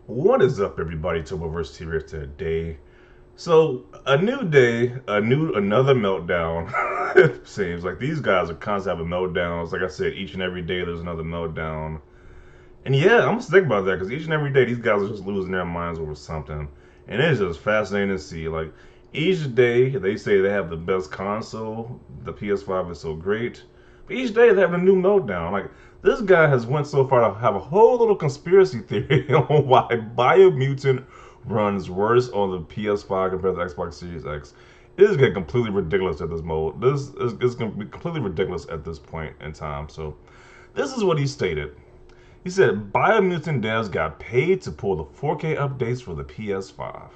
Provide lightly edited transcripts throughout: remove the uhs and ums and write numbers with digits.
What is up, everybody? Turboverse here today. So, a new day, another meltdown. It seems like these guys are constantly having meltdowns. Like I said, each and every day there's another meltdown. And yeah, I'm just thinking about that because each and every day these guys are just losing their minds over something. And it's just fascinating to see. Like, each day they say they have the best console, the PS5 is so great. But each day they have a new meltdown. Like, this guy has went so far to have a whole little conspiracy theory on why Biomutant runs worse on the PS5 compared to the Xbox Series X. It is getting completely ridiculous at this mode. This is going to be completely ridiculous at this point in time. So, this is what he stated. He said Biomutant devs got paid to pull the 4K updates for the PS5.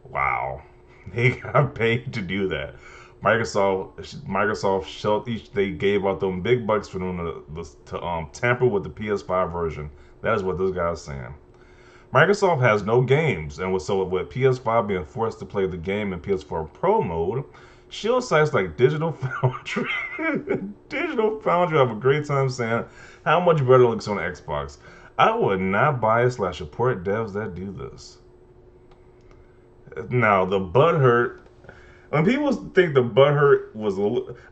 Wow, they got paid to do that. Microsoft shelled each they gave out them big bucks for them to tamper with the PS5 version. That is what this guy is saying. Microsoft has no games, and with PS5 being forced to play the game in PS4 Pro mode, shield sites like Digital Foundry, Digital Foundry have a great time saying how much better it looks on Xbox. I would not buy/support devs that do this. Now the butthurt. When people think the butthurt was,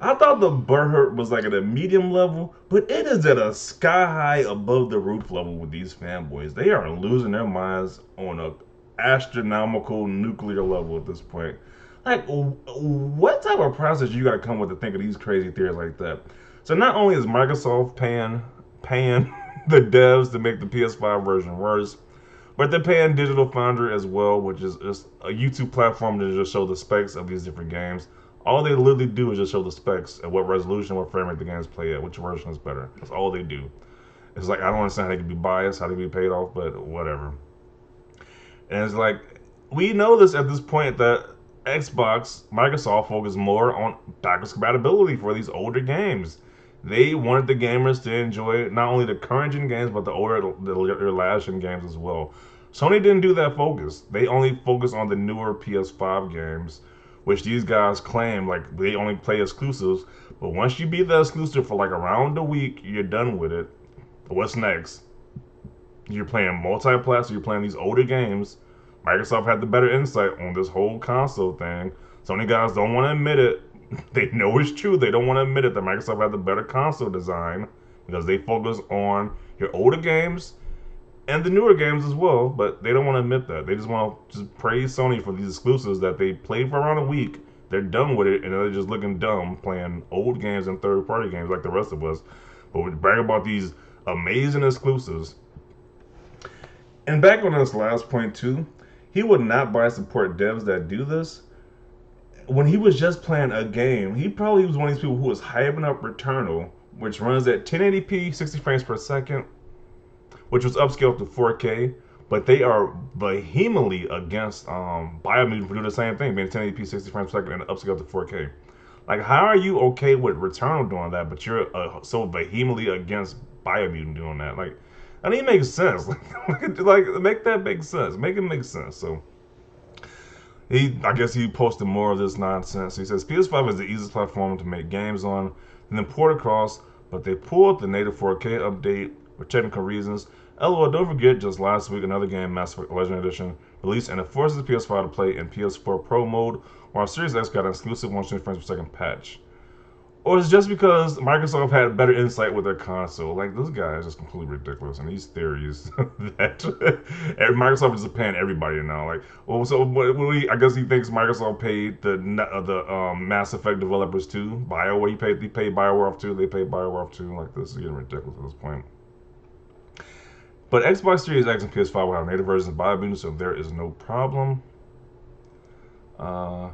I thought the butthurt was like at a medium level, but it is at a sky high above the roof level with these fanboys. They are losing their minds on a astronomical nuclear level at this point. Like, what type of process you got to come with to think of these crazy theories like that? So not only is Microsoft paying the devs to make the PS5 version worse, but they're paying Digital Foundry as well, which is just a YouTube platform to just show the specs of these different games. All they literally do is just show the specs and what resolution, what frame rate the games play at, which version is better. That's all they do. It's like, I don't understand how they can be biased, how they can be paid off, but whatever. And it's like, we know this at this point that Microsoft focused more on backwards compatibility for these older games. They wanted the gamers to enjoy not only the current gen games, but their last gen games as well. Sony didn't do that focus. They only focused on the newer PS5 games, which these guys claim like they only play exclusives. But once you beat the exclusive for like around a week, you're done with it. What's next? You're playing multiplayer, so you're playing these older games. Microsoft had the better insight on this whole console thing. Sony guys don't want to admit it. They know it's true. They don't want to admit it that Microsoft had the better console design because they focus on your older games and the newer games as well. But they don't want to admit that. They just want to just praise Sony for these exclusives that they played for around a week. They're done with it and they're just looking dumb playing old games and third-party games like the rest of us. But we brag about these amazing exclusives. And back on this last point too, he would not buy support devs that do this. When he was just playing a game, he probably was one of these people who was hyping up Returnal, which runs at 1080p, 60 frames per second, which was upscaled to 4K. But they are vehemently against Biomutant for doing the same thing, being 1080p, 60 frames per second, and upscaled to 4K. Like, how are you okay with Returnal doing that, but you're so vehemently against Biomutant doing that? Like, that doesn't make sense. Like, make that make sense. Make it make sense. So, I guess he posted more of this nonsense. He says PS5 is the easiest platform to make games on, and then port across, but they pulled the native 4K update for technical reasons. LOL, don't forget, just last week another game, Mass Effect Legendary Edition, released, and it forces the PS5 to play in PS4 Pro mode, while Series X got an exclusive 120 frames per second patch. Or is it just because Microsoft had better insight with their console? Like, this guy is just completely ridiculous. And these theories that Microsoft is just paying everybody now. Like, well, so I guess he thinks Microsoft paid the Mass Effect developers too. BioWare, he paid BioWare off too. They paid BioWare off too. Like, this is getting ridiculous at this point. But Xbox Series X and PS5 will have native versions of Biomutant, so there is no problem. Uh,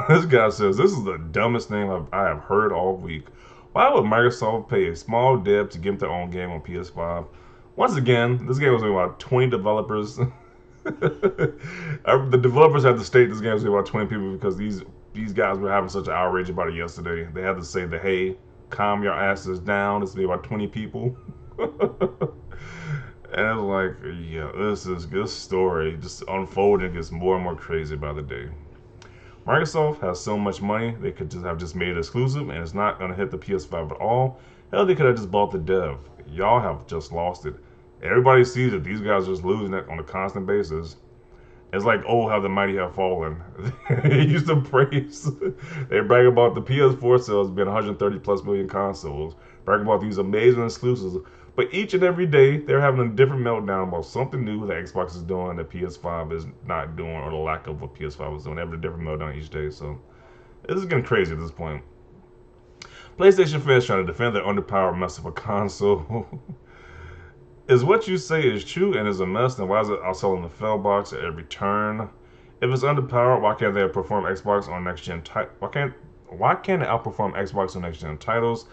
this guy says, this is the dumbest thing I have heard all week. Why would Microsoft pay a small dev to give their own game on PS5? Once again, this game was about 20 developers. The developers had to state this game was about 20 people because these guys were having such an outrage about it yesterday. They had to say that, hey, calm your asses down. It's about 20 people. And I was like, yeah, this story just unfolding gets more and more crazy by the day. Microsoft has so much money, they could just have made it exclusive and it's not going to hit the PS5 at all. Hell, they could have just bought the dev. Y'all have just lost it. Everybody sees that these guys are just losing it on a constant basis. It's like, oh, how the mighty have fallen. They used to praise, they brag about the PS4 sales being 130 plus million consoles, brag about these amazing exclusives. But each and every day, they're having a different meltdown about something new that Xbox is doing that PS5 is not doing, or the lack of what PS5 is doing. They have a different meltdown each day. So this is getting crazy at this point. PlayStation fans trying to defend their underpowered mess of a console. Is what you say is true and is a mess, then why is it outselling the fail box at every turn? If it's underpowered, why can't they outperform Xbox on next gen? Why can't it outperform Xbox on next gen titles?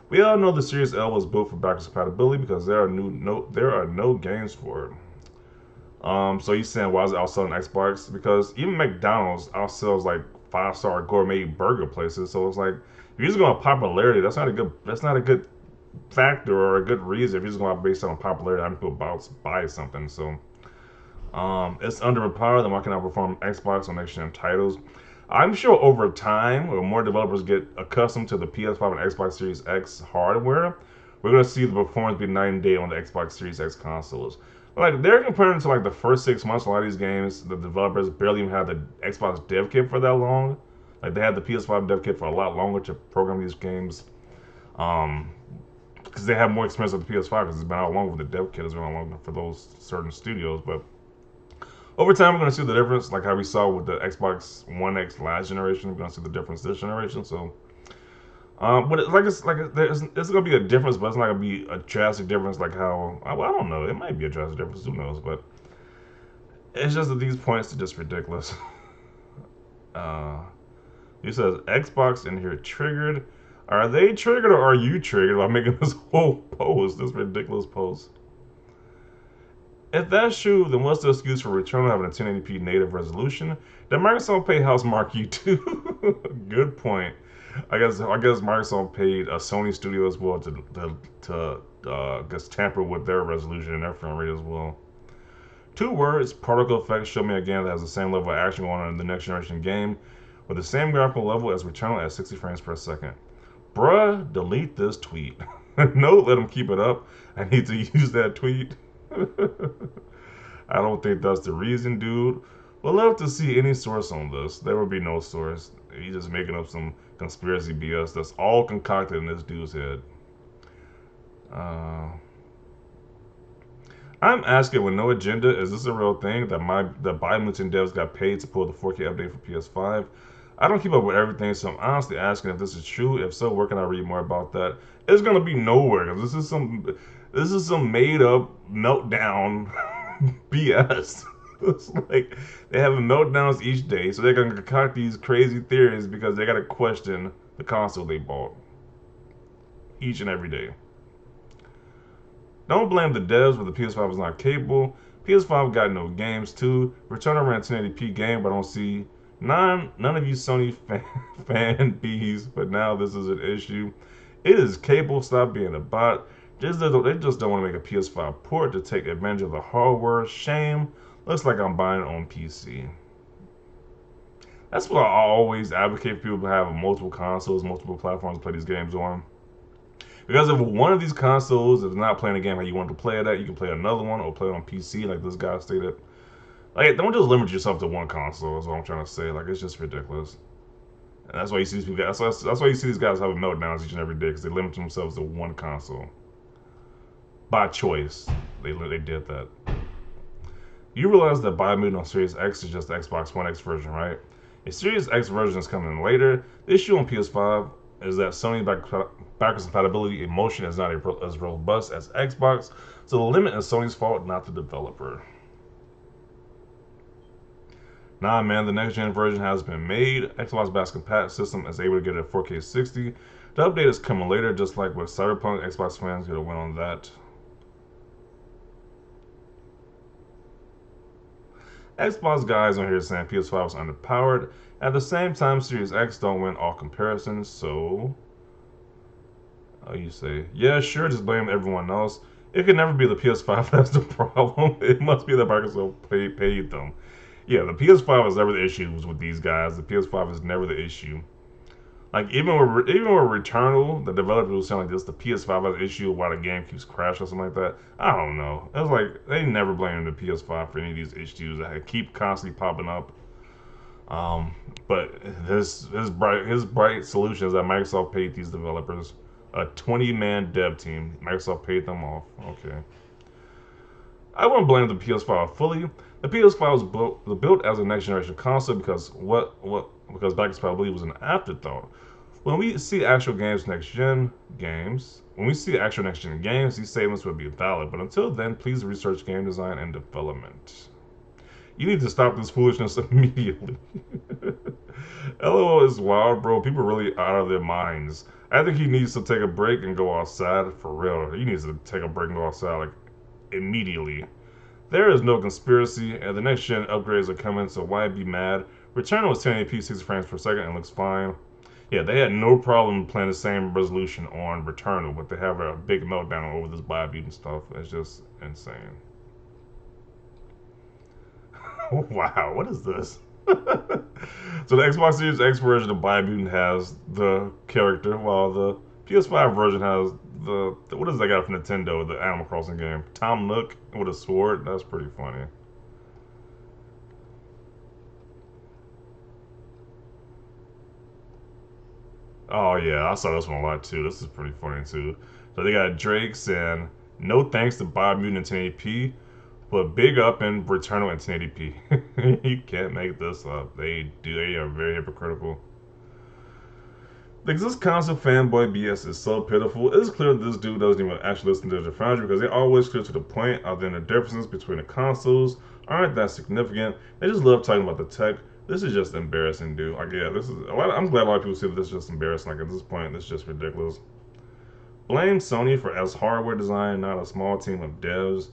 We all know the Series L was built for backwards compatibility because there are no games for it. So he's saying why is it outselling Xbox? Because even McDonald's outsells like 5-star gourmet burger places. So it's like if you're just going to popularity, that's not a good factor or a good reason if you're just going to based on popularity. I'm people buy something. So it's underpowered. Then why can I outperform Xbox on next gen titles? I'm sure over time, when more developers get accustomed to the PS5 and Xbox Series X hardware, we're gonna see the performance be night and day on the Xbox Series X consoles. Like they're comparing to like the first 6 months. A lot of these games, the developers barely even had the Xbox dev kit for that long. Like they had the PS5 dev kit for a lot longer to program these games. Um, because they have more experience with the PS5 because it's been out longer. The dev kit has been out longer for those certain studios, but over time, we're going to see the difference, like how we saw with the Xbox One X last generation. We're going to see the difference this generation. So, but it's going to be a difference, but it's not going to be a drastic difference. Like how I don't know, it might be a drastic difference. Who knows? But it's just that these points are just ridiculous. Uh, he says Xbox in here triggered. Are they triggered or are you triggered by making this whole post? This ridiculous post. If that's true, then what's the excuse for Returnal having a 1080p native resolution? Did Microsoft pay Housemarque you too? Good point. I guess Microsoft paid a Sony studio as well to guess tamper with their resolution and their frame rate as well. 2 words, particle effects show me a game that has the same level of action going on in the next generation game with the same graphical level as Returnal at 60 frames per second. Bruh, delete this tweet. No, let them keep it up. I need to use that tweet. I don't think that's the reason, dude. We'll love to see any source on this. There will be no source. He's just making up some conspiracy BS that's all concocted in this dude's head. I'm asking with no agenda, is this a real thing that the Biomutant devs got paid to pull the 4K update for PS5? I don't keep up with everything, so I'm honestly asking if this is true. If so, where can I read more about that? It's gonna be nowhere because this is some made up meltdown BS. It's like they have meltdowns each day, so they're gonna concoct these crazy theories because they gotta question the console they bought each and every day. Don't blame the devs, but the PS5 is not capable. PS5 got no games too. Return ran 1080p game, but I don't see none of you Sony fan bees. But now this is an issue. It is capable. Stop being a bot. They just don't want to make a PS5 port to take advantage of the hardware. Shame. Looks like I'm buying it on PC. That's what I always advocate for people to have multiple consoles, multiple platforms to play these games on. Because if one of these consoles is not playing a game how you want to play it at, you can play another one or play it on PC, like this guy stated. Like, don't just limit yourself to one console. Is what I'm trying to say. Like, it's just ridiculous. And that's why you see these people. That's why you see these guys having meltdowns each and every day because they limit themselves to one console by choice. They did that. You realize that Biomutant on Series X is just the Xbox One X version, right? A Series X version is coming later. The issue on PS5 is that Sony backwards compatibility in motion is not as robust as Xbox, so the limit is Sony's fault, not the developer. Nah, man, the next gen version has been made. Xbox backwards compat system is able to get it at 4K 60. The update is coming later, just like with Cyberpunk. Xbox fans get a win on that. Xbox guys on here saying PS5 is underpowered. At the same time, Series X don't win all comparisons, so... you say, yeah, sure, just blame everyone else. It can never be the PS5 that's the problem. It must be that Microsoft paid them. Yeah, the PS5 is never the issue with these guys. The PS5 is never the issue. Like even with Returnal, the developers were saying like this, the PS5 has an issue why the game keeps crashing or something like that. I don't know. It's like they never blame the PS5 for any of these issues that keep constantly popping up. Um, but his bright solution is that Microsoft paid these developers a 20-man dev team. Microsoft paid them off. Okay. I wouldn't blame the PS5 fully. The PS5 was built as a next generation console because backwards compatibility was an afterthought. When we see actual next gen games, these statements would be valid. But until then, please research game design and development. You need to stop this foolishness immediately. LOL is wild, bro. People are really out of their minds. I think he needs to take a break and go outside for real. He needs to take a break and go outside like immediately. There is no conspiracy, and the next gen upgrades are coming, so why be mad? Returnal was 1080p 60 frames per second and looks fine. Yeah, they had no problem playing the same resolution on Returnal, but they have a big meltdown over this Biomutant stuff. It's just insane. Wow, what is this? So the Xbox Series X version of Biomutant has the character, while the PS5 version has the what does that got from Nintendo? The Animal Crossing game, Tom Nook with a sword. That's pretty funny. Oh yeah, I saw this one a lot too. This is pretty funny too. So they got Drake saying, "No thanks to Biomutant in 1080p, but big up in Returnal in 1080p." You can't make this up. They do. They are very hypocritical. Like this constant fanboy BS is so pitiful. It's clear that this dude doesn't even actually listen to the Foundry because they always clear to the point. Other than the differences between the consoles aren't that significant. They just love talking about the tech. This is just embarrassing, dude. Like, yeah, this is a lot. I'm glad a lot of people see that this is just embarrassing. Like at this point, this is just ridiculous. Blame Sony for as hardware design, not a small team of devs.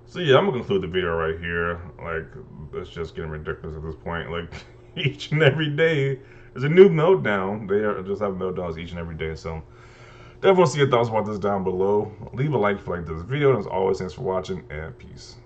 So yeah, I'm gonna conclude the video right here. Like, it's just getting ridiculous at this point. Like, each and every day there's a new meltdown. They are just have meltdowns each and every day. So definitely see your thoughts about this down below. Leave a like if you like this video. And as always, thanks for watching and peace.